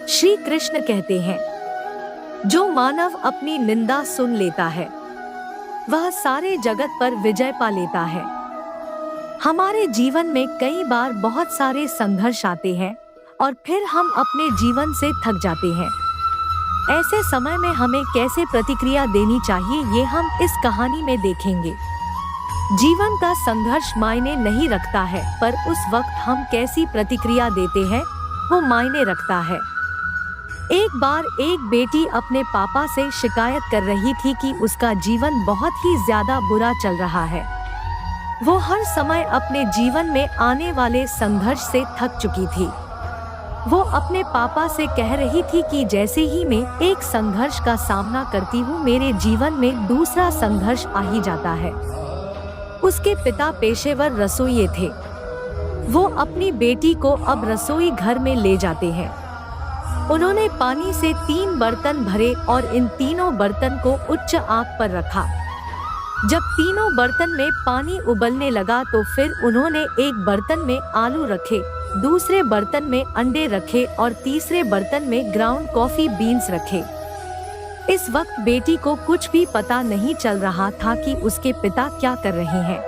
श्री कृष्ण कहते हैं, जो मानव अपनी निंदा सुन लेता है वह सारे जगत पर विजय पा लेता है। हमारे जीवन में कई बार बहुत सारे संघर्ष आते हैं और फिर हम अपने जीवन से थक जाते हैं। ऐसे समय में हमें कैसे प्रतिक्रिया देनी चाहिए, ये हम इस कहानी में देखेंगे। जीवन का संघर्ष मायने नहीं रखता है, पर उस वक्त हम कैसी प्रतिक्रिया देते हैं वो मायने रखता है। एक बार एक बेटी अपने पापा से शिकायत कर रही थी कि उसका जीवन बहुत ही ज्यादा बुरा चल रहा है। वो हर समय अपने जीवन में आने वाले संघर्ष से थक चुकी थी। वो अपने पापा से कह रही थी कि जैसे ही मैं एक संघर्ष का सामना करती हूँ, मेरे जीवन में दूसरा संघर्ष आ ही जाता है। उसके पिता पेशेवर रसोइये थे। वो अपनी बेटी को अब रसोई घर में ले जाते हैं। उन्होंने पानी से 3 बर्तन भरे और इन तीनों बर्तन को उच्च आग पर रखा। जब तीनों बर्तन में पानी उबलने लगा तो फिर उन्होंने एक बर्तन में आलू रखे, दूसरे बर्तन में अंडे रखे और तीसरे बर्तन में ग्राउंड कॉफी बीन्स रखे। इस वक्त बेटी को कुछ भी पता नहीं चल रहा था कि उसके पिता क्या कर रहे हैं।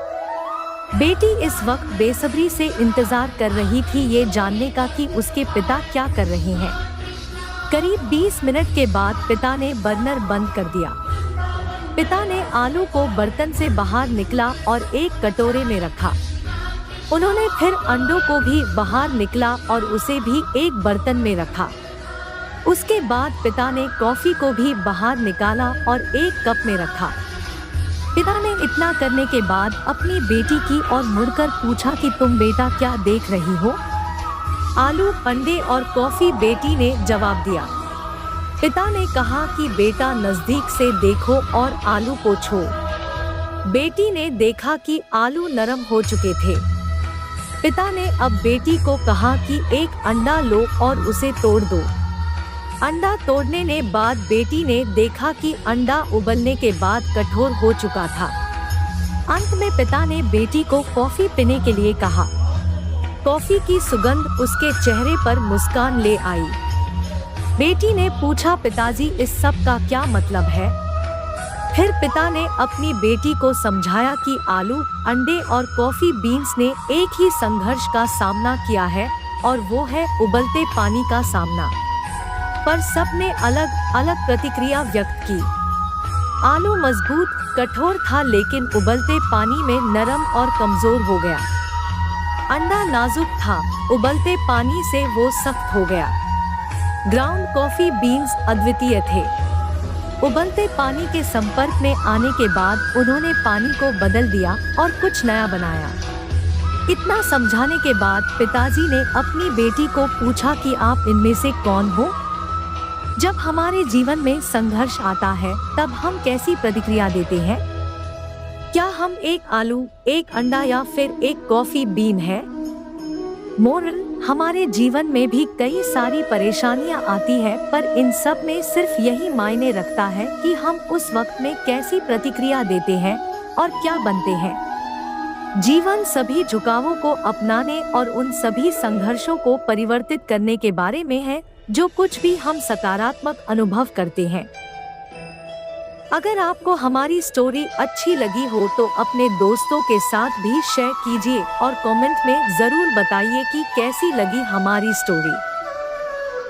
बेटी इस वक्त बेसब्री से इंतजार कर रही थी ये जानने का कि उसके पिता क्या कर रहे हैं। करीब 20 मिनट के बाद पिता ने बर्नर बंद कर दिया। पिता ने आलू को बर्तन से बाहर निकला और एक कटोरे में रखा। उन्होंने फिर अंडों को भी बाहर निकला और उसे भी एक बर्तन में रखा। उसके बाद पिता ने कॉफी को भी बाहर निकाला और एक कप में रखा। पिता ने इतना करने के बाद अपनी बेटी की ओर मुड़कर पूछा कि तुम बेटा क्या देख रही हो? आलू, अंडे और कॉफी, बेटी ने जवाब दिया। पिता ने कहा कि बेटा नजदीक से देखो और आलू को छू। बेटी ने देखा कि आलू नरम हो चुके थे। पिता ने अब बेटी को कहा कि एक अंडा लो और उसे तोड़ दो। अंडा तोड़ने के बाद बेटी ने देखा कि अंडा उबलने के बाद कठोर हो चुका था। अंत में पिता ने बेटी को कॉफी पीने के लिए कहा। कॉफी की सुगंध उसके चेहरे पर मुस्कान ले आई। बेटी ने पूछा, पिताजी इस सब का क्या मतलब है? फिर पिता ने अपनी बेटी को समझाया कि आलू, अंडे और कॉफी बीन्स ने एक ही संघर्ष का सामना किया है और वो है उबलते पानी का सामना। पर सबने अलग अलग प्रतिक्रिया व्यक्त की। आलू मजबूत, कठोर था लेकिन उबलते पानी में नरम और कमजोर हो गया। अंडा नाजुक था, उबलते पानी से वो सख्त हो गया। ग्राउंड कॉफी बीन्स अद्वितीय थे। उबलते पानी के संपर्क में आने के बाद उन्होंने पानी को बदल दिया और कुछ नया बनाया। इतना समझाने के बाद पिताजी ने अपनी बेटी को पूछा कि आप इनमें से कौन हो? जब हमारे जीवन में संघर्ष आता है तब हम कैसी प्रतिक्रिया देते हैं? क्या हम एक आलू, एक अंडा या फिर एक कॉफी बीन है? मोरल, हमारे जीवन में भी कई सारी परेशानियां आती है, पर इन सब में सिर्फ यही मायने रखता है कि हम उस वक्त में कैसी प्रतिक्रिया देते हैं और क्या बनते हैं। जीवन सभी झुकावों को अपनाने और उन सभी संघर्षों को परिवर्तित करने के बारे में है जो कुछ भी हम सकारात्मक अनुभव करते हैं। अगर आपको हमारी स्टोरी अच्छी लगी हो तो अपने दोस्तों के साथ भी शेयर कीजिए और कमेंट में जरूर बताइए कि कैसी लगी हमारी स्टोरी।